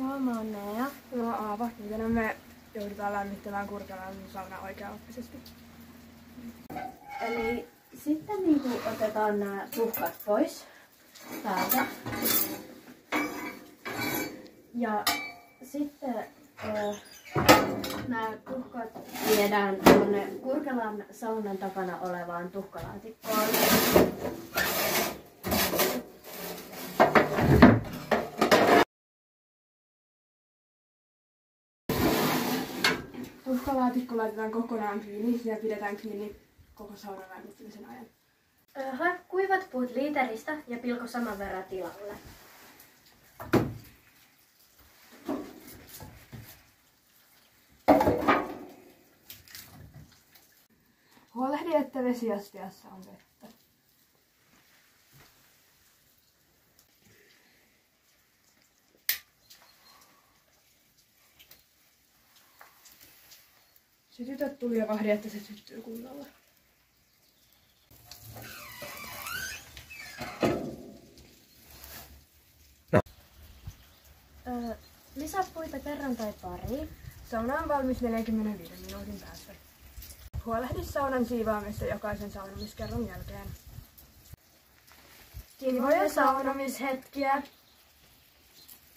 avaamaan ne ja... No aava, miten me joudutaan lämmittämään Kurkelan sauna oikeaoppisesti. Eli sitten niinku otetaan nämä tuhkat pois täältä. Ja sitten nämä tuhkat viedään tuonne Kurkelan saunan takana olevaan tuhkalaatikkoon. Tuhkalaatikko laitetaan kokonaan kiinni ja pidetään kiinni koko saunan lämmittämisen ajan. Hae kuivat puut liiteristä ja pilko saman verran tilalle. Huolehdi, että vesiastiassa on vettä. Sytytä tuli ja vahdi, että se syttyy kunnolla. Lisää puita kerran tai pari. Sauna on valmis 45 minuutin päästä. Huolehdi saunan siivaamista jokaisen saunomiskerran jälkeen. Kivoja saunomishetkiä!